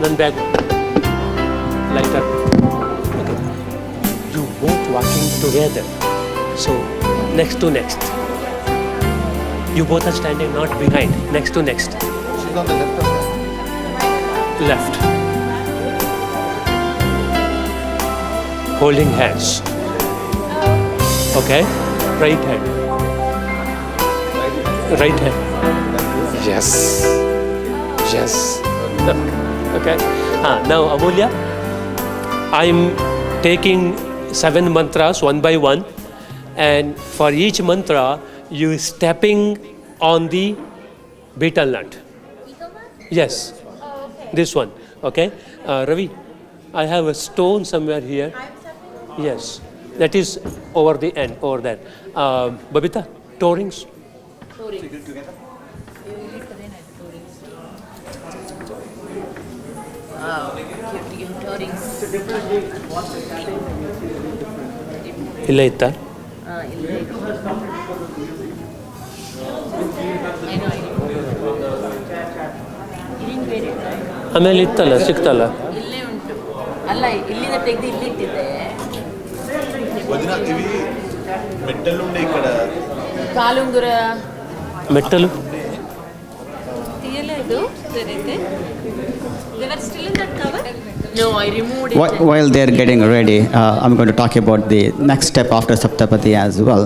Nan bag. Lighter. Okay. You both walking together. So next to next. You both are standing not behind. Next to next. She's on the left of her. Left. Holding hands. Okay. Right hand. Right hand. Yes. Yes. Okay. Now Amulya, I'm taking 7 mantras one by one, and for each mantra you stepping on the betel nut. Yes. This one. Okay. Ravi, I have a stone somewhere here. Yes. That is over the end, over there. Babita, toe rings. ಇಲ್ಲ ಇತ್ತಾ ಆಮೇಲೆ ಇತ್ತಲ್ಲ ಸಿಕ್ತಲ್ಲ ಇಲ್ಲೇ ಉಂಟು ಅಲ್ಲ ಇಲ್ಲಿಂದ ತೆಗೆದು ಇಲ್ಲಿ ಇಟ್ಟಿದ್ದೆ వదిన ఇవి మెట్టలు ఉండే ఇక్కడ ಕಾಲುಂಗುರ ಮೆಟ್ಟಲು తీయలేదు they were still in that cover no I removed it While they're getting ready, I'm going to talk about the next step after Saptapati as well.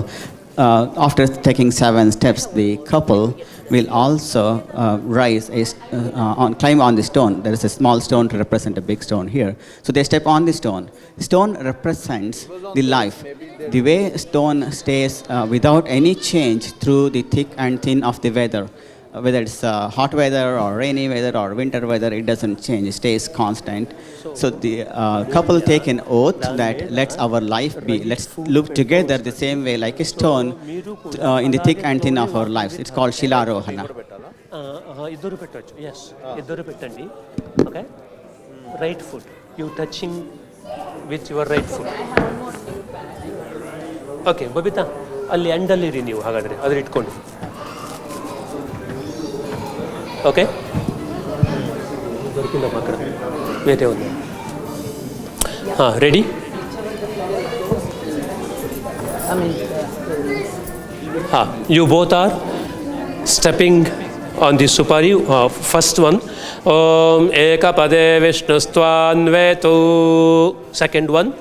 After taking 7 steps, the couple will also climb on the stone. There is a small stone to represent a big stone here. So they step on the stone. Stone represents the life. The way stone stays without any change through the thick and thin of the weather. Whether it's hot weather or rainy weather or winter weather, it doesn't change, it stays constant. So the couple take an oath that let's our life be, let's look together the same way like a stone in the thick and thin of our lives. It's called Shilarohana. ఇద్దరు పెట్టచ్చు yes ఇద్దరు పెట్టండి okay right foot you touching with your right foot okay Babita ಅಲ್ಲಿ ಎಂಡಲ್ಲಿರಿ ನೀವು ಹಾಗಾದರೆ ಅದ್ರ ಇಟ್ಕೊಂಡು okay దొరికిందమ్మా అక్కడ వేరే ఉంది ready you both are stepping on the supari. First one, Om Ekapade Vishnustvanvetu. Second one,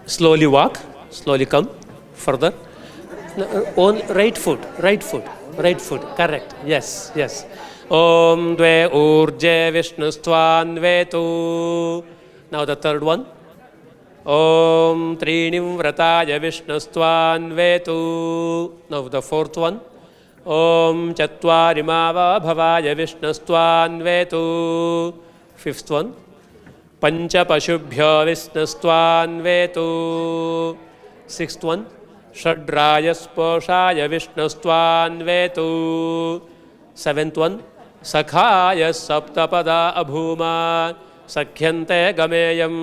slowly walk, slowly come further. On right foot, correct. Yes. Om Dve Urje Vishnustvanvetu. Now the third one. Om Trinim Vrataya Vishnustvanvetu. Now the fourth one. Om Chatvarimava Bhavaya Vishnustvanvetu. Fifth one. Pancha Pashubhyo Vishnustvanvetu. Sixth one. Shadraya Sposhaya Vishnustvanvetu. Seventh one. Sakhaya Saptapada Abhuma. Sakhyante Gameyam.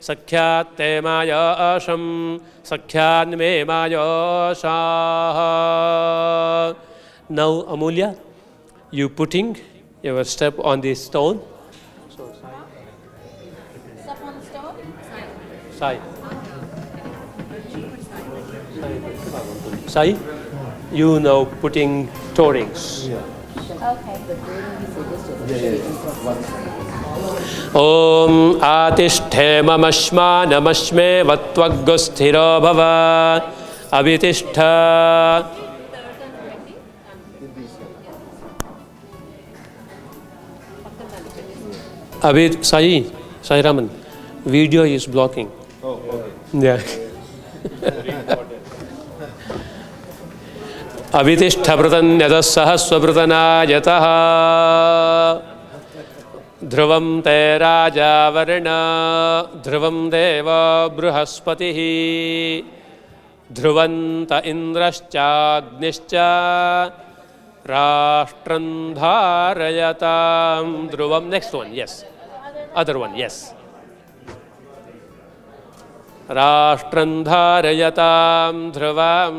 Sakhyate Maya Asham. Sakhyanme Maya Shaha. Now, Amulya, you putting your step on the stone. So, step on the stone Sai. Sai, you now putting toe rings. okay Om Atishthhe Mamashma Namashme Vatvagusthiro Bhava Abhitishtha. Sai Raman, video is blocking. Oh, okay. Yeah. Abhitishthavrutanyatah sahasvavrutanaayatah Dhruvam te raja varna Dhruvam deva bruhaspatihi Dhruvanta indrascha agnischa Rashtram dharayatam Dhruvam. Next one, yes. Other one, yes. Rashtram dharayatam dhruvam.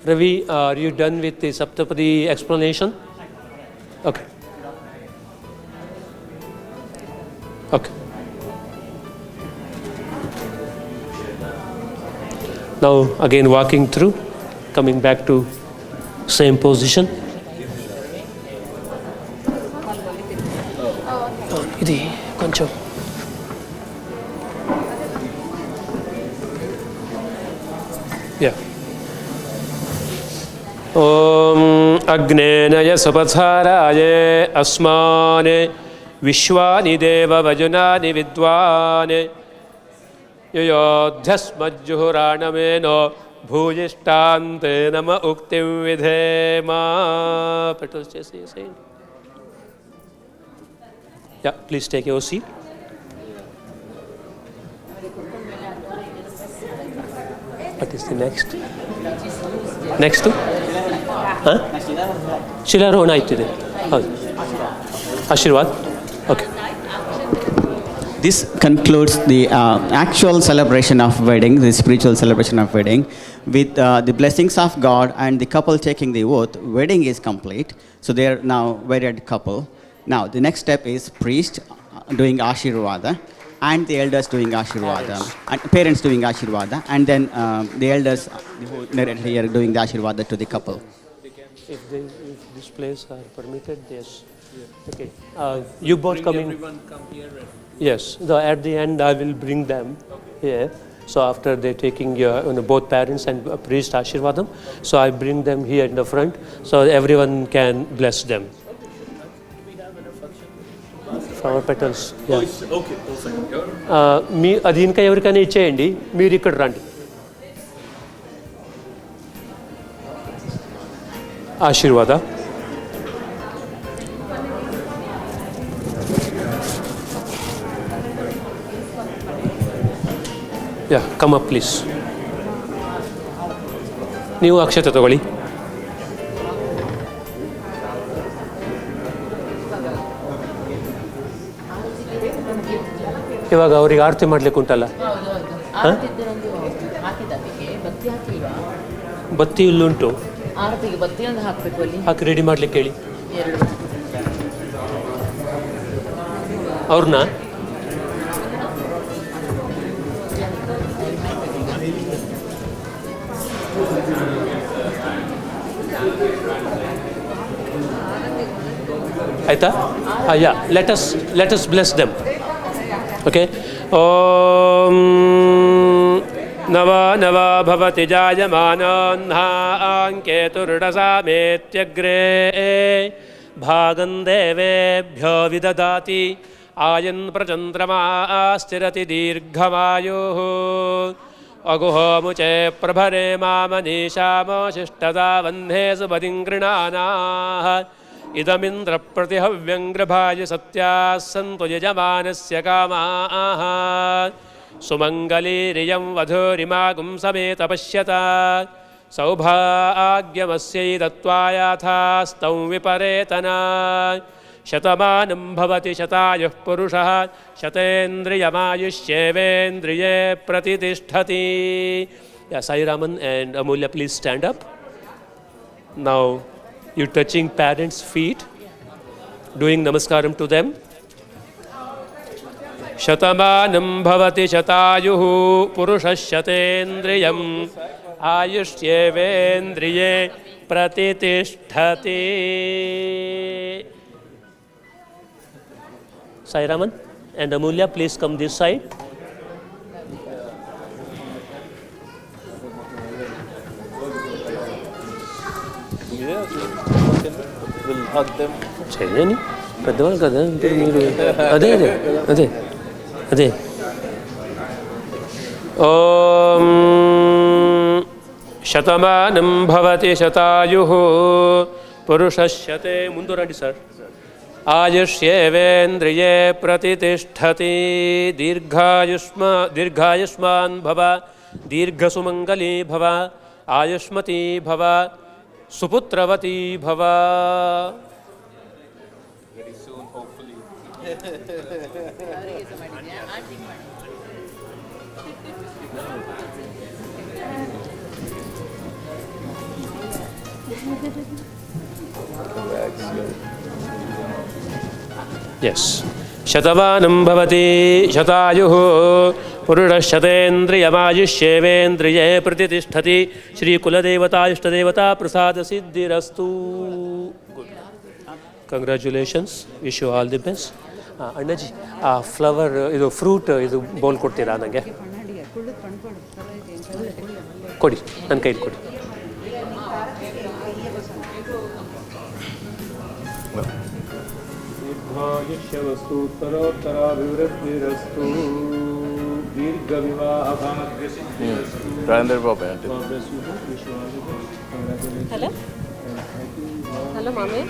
Ravi, are you done with the Saptapadi explanation? Okay. Okay. Now again walking through, coming back to same position. Idi koncham. Yeah. Om Agnenaya Sapatharaya Asmane Vishwani Deva Vajunani Vidwane Yayodhyasmajjuhuranameno Bhujishtante Nama Uktim Vidhema. Petals just saying. Yeah, please take your seat. What is the next? Next to? Huh? Shilarohana ಆಯ್ತಿದೆ. ಹೌದು. Ashirwad? Okay. This concludes the actual celebration of wedding, the spiritual celebration of wedding. With the blessings of God and the couple taking the oath, wedding is complete. So they are now wedded couple. Now the next step is priest doing Ashirvada and the elders doing Ashirvada, and parents doing Ashirvada, and then the elders, who narrated here, doing the Ashirvada to the couple. If this place are permitted, yes. Okay. You both coming? Everyone come here. Yes. At the end, I will bring them here. So after they taking both parents and priest Ashirvadam, so I bring them here in the front, so everyone can bless them. Flower petals. Yeah. Okay, perfect. మీ అది ఇంకా ఎవరికైనా ఇచ్చేయండి, మీరు ఇక్కడ రండి. ఆశీర్వాద. ಯಾ come up please. ನೀವು ಅಕ್ಷತೆ ತಗೊಳ್ಳಿ. ಇವಾಗ ಅವ್ರಿಗೆ ಆರತಿ ಮಾಡ್ಲಿಕ್ಕೆ ಉಂಟಲ್ಲ, ಬತ್ತಿ ಇಲ್ಲುಂಟು, ಆರತಿಗೆ ಬತ್ತಿ ಒಂದು ಹಾಕಬೇಕು ಅಲ್ಲಿ, ಹಾಕಿ ರೆಡಿ ಮಾಡ್ಲಿಕ್ಕೆ ಹೇಳಿ ಅವ್ರನ್ನ. ಆಯ್ತಾ? Yeah, let us bless them. Okay. ಓಂ ನವ ನವ ಭವತಿ ಜಾಯಮಾನೋನ್ಹಾಂಕೇತುರ್ಡಸಾಮೇತ್ಯಗ್ರೇ ಭಾಗಂ ದೇವೇಭ್ಯೋ ವಿದದಾತಿ ಆಯನ್ ಪ್ರಚಂದ್ರಮಾ ಸ್ಥಿರತಿ ದೀರ್ಘಮಾಯುಃ ಅಗುಹೋ ಮುಚೆ ಪ್ರಭರೆ ಮಾಮನೀಶಾಮೋಶಿಷ್ಟದಾ ವಂದೇ ಸುಪದಿಂ ಗೃಣಾನಾಃ ಇದಮಿಂದ್ರ ಪ್ರತಿಹವ್ಯಂಗ್ರಭಾಯ ಸತ್ಯಾಃ ಸಂತು ಯಜಮಾನಸ್ಯ ಕಾಮಾಃ ಸುಮಂಗಲೀರಿಯಂ ವಧೂರಿಮಾಗುಂ ಸಮೇತ ಪಶ್ಯತ ಸೌಭಾಗ್ಯಮಸ್ಯೈ ದತ್ವಾಯಾಥಾಸ್ತಂ ವಿಪರೇತನ ಶತಮಾನಂ ಭವತಿ ಶತಾಯುಃ ಪುರುಷಃ ಶತೇಂದ್ರಿಯಮಾಯುಷ್ಯೇವೇಂದ್ರಿಯೇ ಪ್ರತಿಷ್ಠತಿ. Sai Raman and Amulya, please stand up. Now you're touching parents' feet, doing namaskaram to them. Shatamanam bhavati shatayuh purushah shatendriyam ayushyevendriye pratitishthati. Sai Raman and Amulya, please come this side. We'll hug them. చేయని పెద్దవాళ్ళు కదా, అంటే మీరు అదే అదే అదే అదే. ఓం శతమానం భవతి శతాయుః పురుషశ్యతే. ముందు రండి సార్. ఆయుష్యేవేంద్రియే ప్రతిష్ఠతి. దీర్ఘాయుష్మాన్ భవ, దీర్ఘసుమంగళీ భవ, ఆయుష్మతీ భవ, సుపుత్రవతీ భవ. Very soon, hopefully. Yes. Shatavanam bhavati shatayuhu purushshatendrayamajushyevendraye pratitishthati Shri Kuladevata Ishtadevata Prasada Siddhirastu. Good. Congratulations. Wish you all the best. Annaji, flower, idu fruit, idu bowl ಕೊಡ್ತೀರಾ ನನಗೆ? ಕೊಡಿ, ನನ್ನ ಕೈಲಿ ಕೊಡಿ. दीर्घायुष्यवस्तु उत्तरोत्तराभिवृद्धिरस्तु दीर्घविवाहभाग्यसिद्धिरस्तु. Hello? Hello, mommy.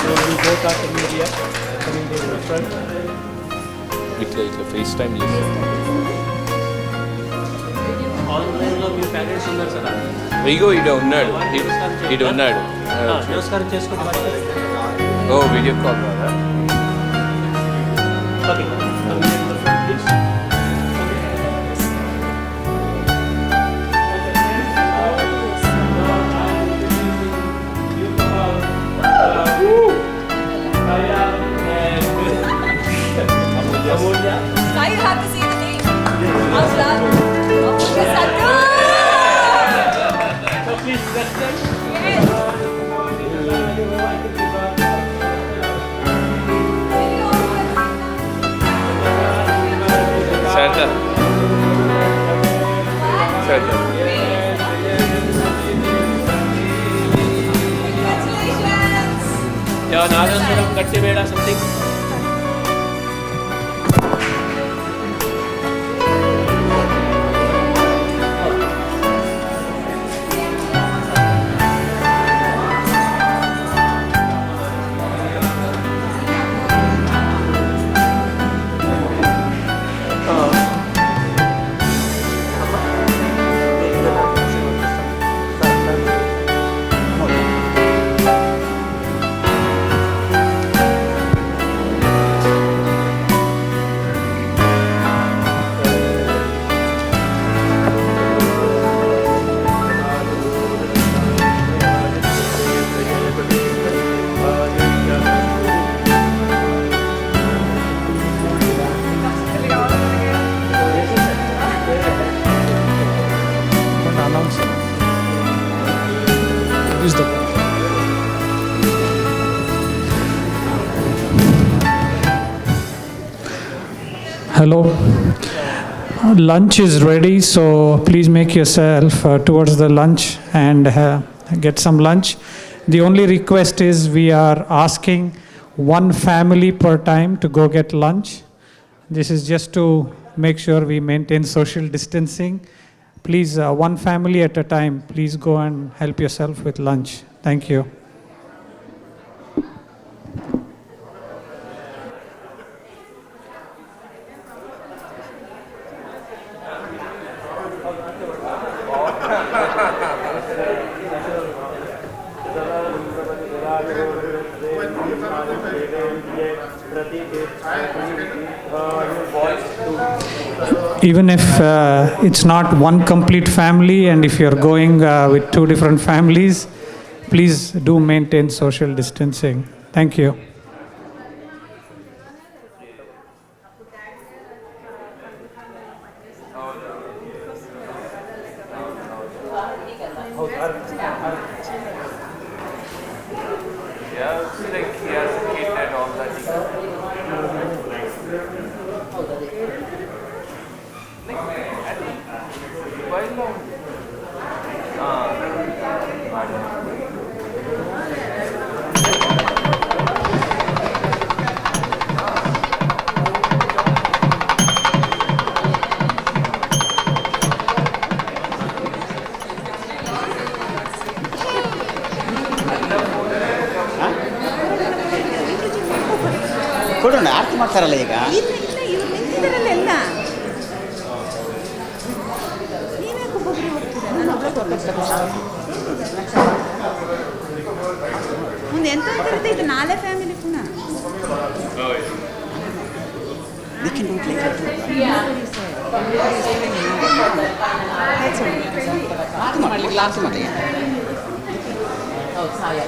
So we both are coming here in front. ఇట్లా FaceTime ఆన్లైన్లో మీ parents ఉన్నారు sir. ఇగో ఇడ ఉన్నాడు ఇడ ఉన్నాడు నమస్కారం చేసుకోండి. ఓ వీడియో కాల్ కదా. Okay. Sai, you have to see the name. How's that? Yes, I do. Santa. Santa. Congratulations. Yeah, Nadansuram Kattiveda something. Hello. Lunch is ready, so please make yourself towards the lunch and get some lunch. The only request is we are asking one family per time to go get lunch. This is just to make sure we maintain social distancing. Please, one family at a time, please go and help yourself with lunch. Thank you. Even if it's not one complete family, and if you're going with two different families, please do maintain social distancing. Thank you. Yeah, see, like he has a kid and all that. Why long? ಕೊಡೋಣ ಆರ್ತಿ ಮಾಡ್ತಾರಲ್ಲ ಈಗ ಇವ್ರು ನಿಂತಿದ್ದಾರಲ್ಲ ಎಲ್ಲ ನೀವ್ಯಾಕೆ ಒಬ್ಬೊಬ್ಬರೇ ಹೋಗ್ತೀರಾ ನಾನು ಮುಂದೆ ಎಂತ ಇರುತ್ತೆ ಇದು ನಾಳೆ ಫ್ಯಾಮಿಲಿ ಪುನಃ They can do it later too. Last ಮಾಡಿ. ಹೌದು ಸಾಯ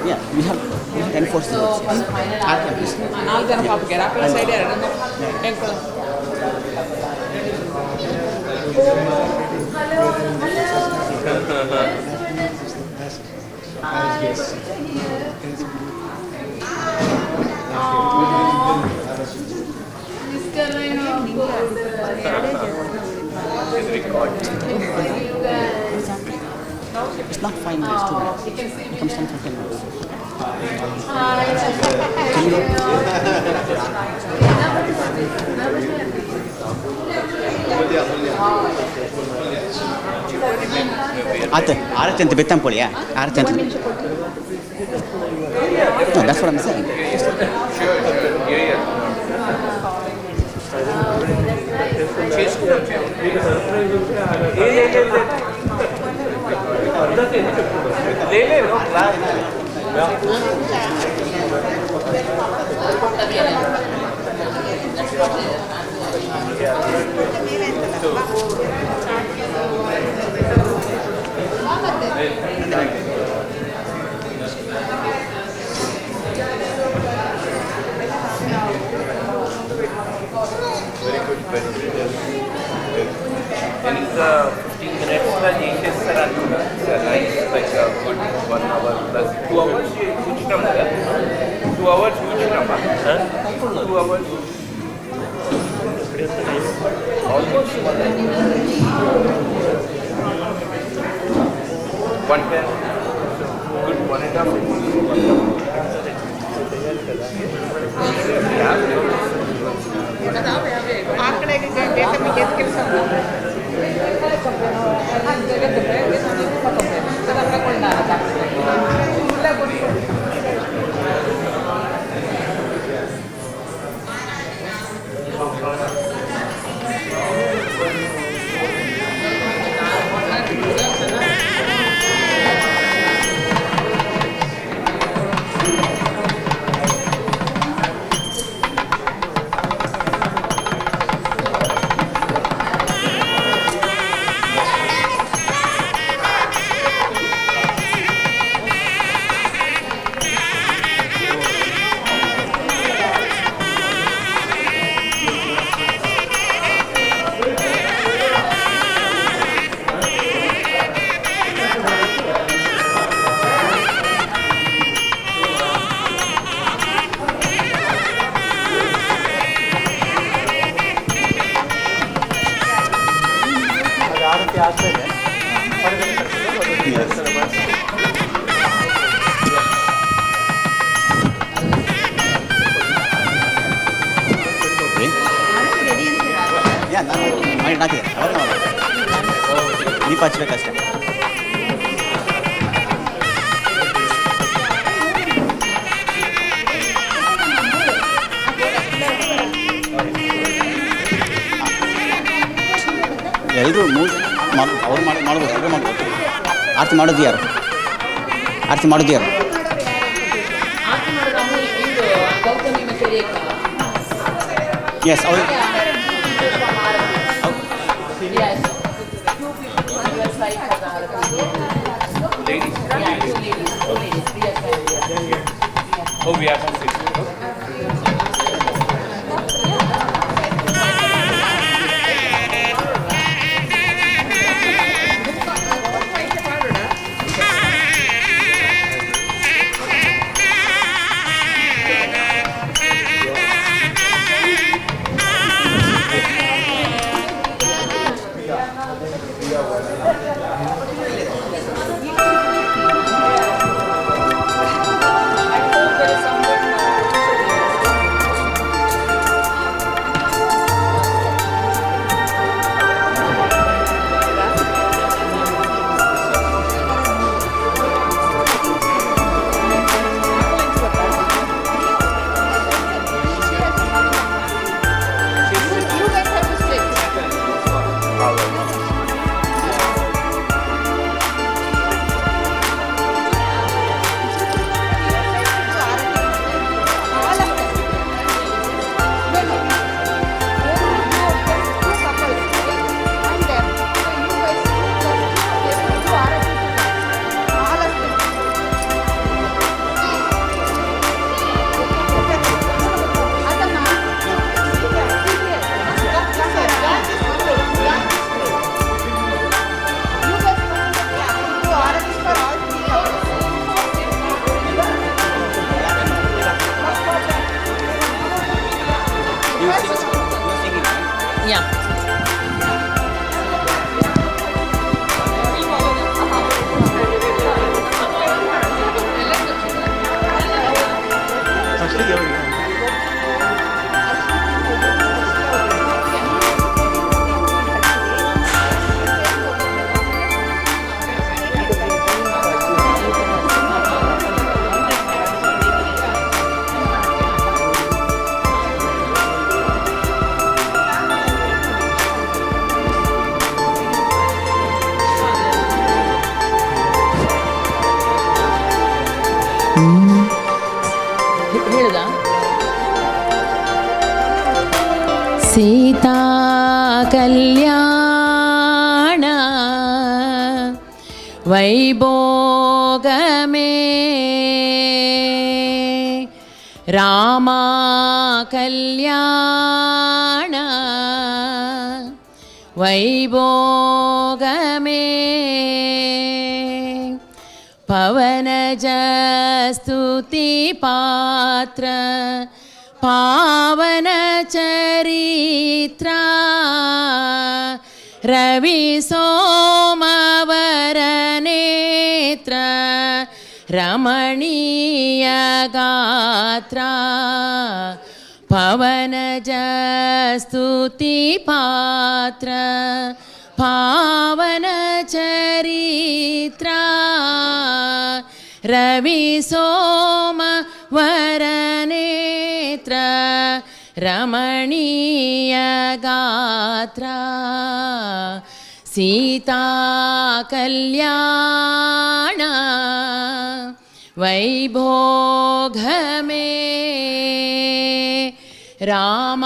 Yeah, we have enforced it. ನಾಲ್ಕು ಜನ ಪಾಪಗೆ ಆಪಲ್ ಸೈಡ್ ಎರಡನ್ನ ಹೇಳ್ಕೊಳ್ಳೋ It's not 5 minutes, 2 minutes. It comes down to 10 minutes. ಆರಕ್ಕೆ ಅಂತ ಬೆತ್ತಂಪೊಳಿಯಾ ಆರಕ್ಕೆ ಅಂತ. No, that's what I'm saying. And it's 15 minutes చేస్తారా like a good 1 hour plus 2 hours కూర్చున్నాం కదా 2 hours కూర్చున్నామా 2 hours almost 110 good ದೀಪ ಹಚ್ಬೇಕಷ್ಟೇ. ಎಲ್ಲರೂ ಅವ್ರು ಮಾಡ್ಬೋದು, ಎಲ್ಲರೂ ಮಾಡ್ಬೋದು. ಆರತಿ ಮಾಡೋದು ಯಾರು? ಆರತಿ ಮಾಡೋದು ಯಾರು? ಎಸ್ ಅವ್ರು Oh, we have to fix it. There is some Yeah. ಹೇಳುದಾ? ಸೀತಾ ಕಲ್ಯಾಣ ವೈಭೋಗಮೇ ರಾಮ ಕಲ್ಯಾಣ ವೈಭೋಗಮೇ ಪವನಜ ಸ್ತುತಿ ಪಾತ್ರ ಪಾವನ ಚರಿತ್ರ ರವಿ ಸೋಮವರ ನೇತ್ರ ರಮಣೀಯ ಗಾತ್ರ ಪವನಜ ಸ್ತುತಿ ಪಾತ್ರ ಪಾವನ ಚರಿತ್ರ ರವಿ ಸೋಮ ವರನೇತ್ರ ರಮಣೀಯ ಗಾತ್ರ ಸೀತಾ ಕಲ್ಯಾಣ ವೈಭೋಗಮೇ ರಾಮ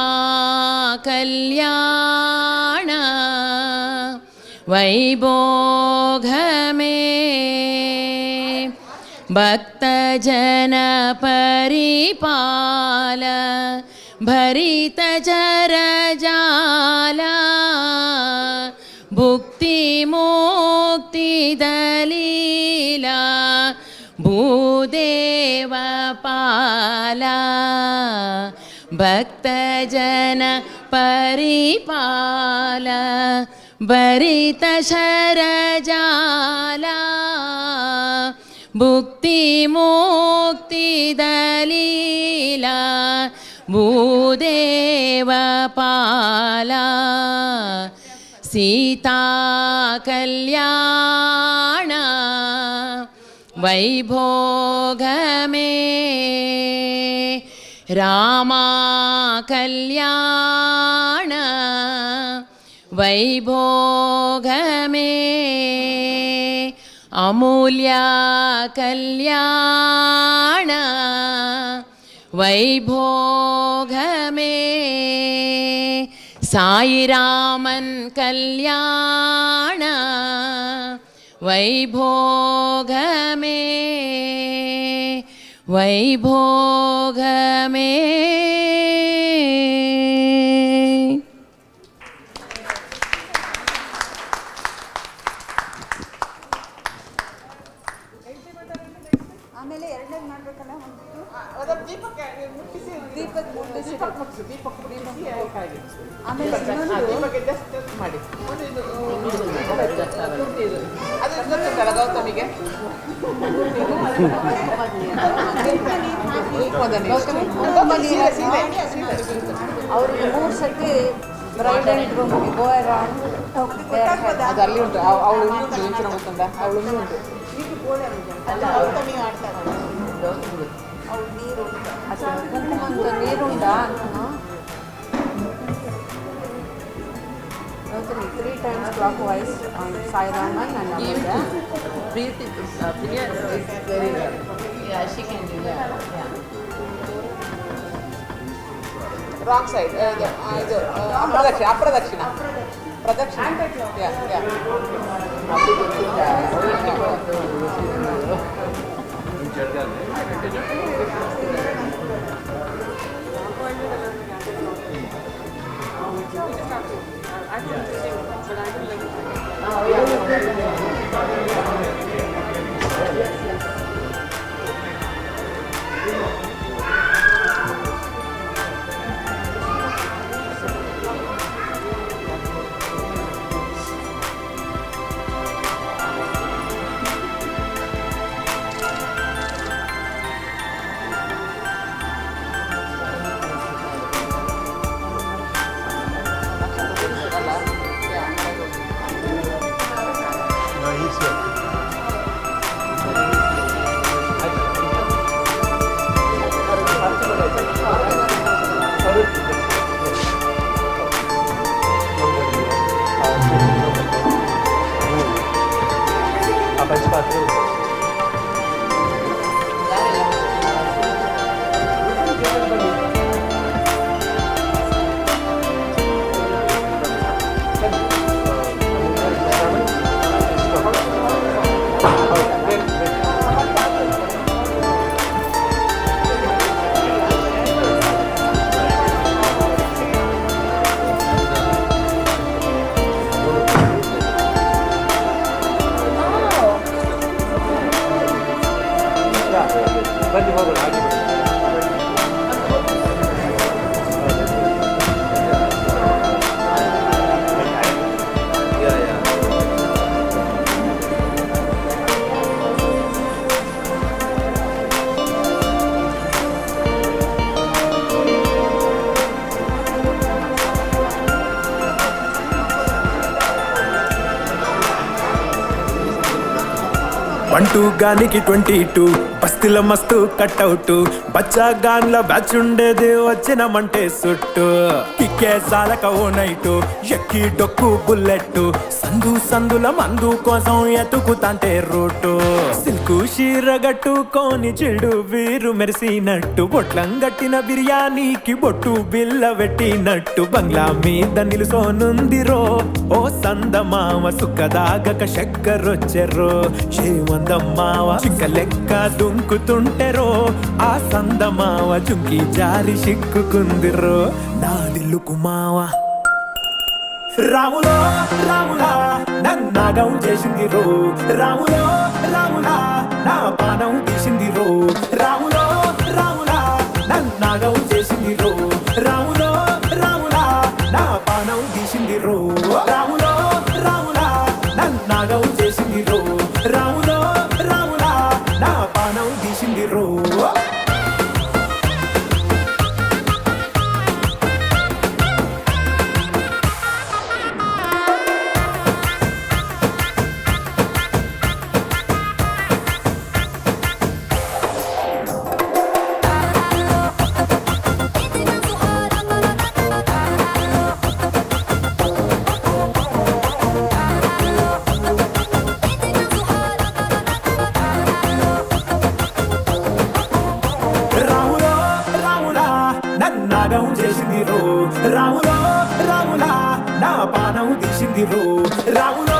ಕಲ್ಯಾಣ ವೈಭೋಗಮೇ ಭಕ್ತಜನ ಪರಿಪಾಲ ಭರಿತ ಜರ ಜಾಲ ಭುಕ್ತಿ ಮುಕ್ತಿ ದಲೀಲ ಭೂದೇವ ಪಾಲ ಭಕ್ತಜನ ಪರಿಪಾಲ ಭರಿತ ಶರ ಜಾಲ ಭುಕ್ತಿ ಮುಕ್ತಿ ದಲೀಲ ಭೂದೇವ ಪಾಲ ಸೀತಾ ಕಲ್ಯಾಣ ವೈಭೋಗಮೇ ರಾಮ ಕಲ್ಯಾಣ ವೈಭೋಗಮೇ ಅಮೂಲ್ಯ ಕಲ್ಯಾಣ ವೈಭೋಗಮೇ ಸಾಯಿರಾಮನ್ ಕಲ್ಯಾಣ ವೈಭೋಗಮೇ ವೈಭೋಗಮೇ ಆಮೇಲೆ ಎರಡನೇದು ಮಾಡ್ಬೇಕಲ್ಲ ದೀಪಕ್ ಮುಟ್ಟಿಸಿ ಆಮೇಲೆ ಮಾಡಿ ಗೌತಮಿಗೆ ಅವ್ರಿಗೆ 3 ಸತಿ ಬ್ರೈಡ್ ಆ್ಯಂಡ್ ಗ್ರೂಮ್ಗೆ ಗೋ ಅರೌಂಡ್ ಅದು ಅಲ್ಲಿ ಉಂಟು ಅವಳು ಉಂಟು ಯೋಚನೆ ಗೊತ್ತುಂಟ ಅವಳು ಉಂಟು ಅವ್ಳು ನೀರು ಕುಂಕುಮಂತ ನೀರುಂಟಾ Gautami 3 times clockwise on Sai Raman and Amanda. Priya is very well. Yeah, she can do that. Yeah. Wrong side. ಇದು ಅಪ್ರದಕ್ಷಿಣ ಪ್ರದಕ್ಷಿಣ. Yeah, yeah. 12 గానికి 22 బస్తీల మస్తు కట్అవుట్ బచ్చా గాన్ల బ్యాచ్ ఉండేది వచ్చినమంటే సుట్టు కిక్కే సాలక ఓ నైటు ఎక్కి డొక్కు బుల్లెట్ సందుల మందు కోసం ఎతుకుతాంటే రూటు సిల్కు షీరగట్టుకోని చెడు వీరు మెరిసినట్టు బొట్లం గట్టిన బిర్యానీకి బొట్టు బిల్ల పెట్టినట్టు బంగ్లా మీద నిలుసోనుందిరో ఓ సందమావ సుఖదాగక చక్కరొచ్చెరో చేమందమ్మావ చిక్క లెక్క దుంకుతుంటెరో ఆ సందమావ చుంకి జారి సిక్కుకుందిరో నాదిల్లుకు మావ రాములో రాములా నన్నాగం చేసింది రో రాములో రాములా నా పానం తీసింది రో రాములో రాములా నన్నాగం చేసింది రో రాములో రాములా నా పానం తీసింది రో రాములో రాములా నన్నాగం చేసింది రో రాములో రాములా నా పానం తీసింది రో రాములో రాములా నన్నాగం చేసింది రో రాములో రాములా నా పానం తీసింది రో రాములో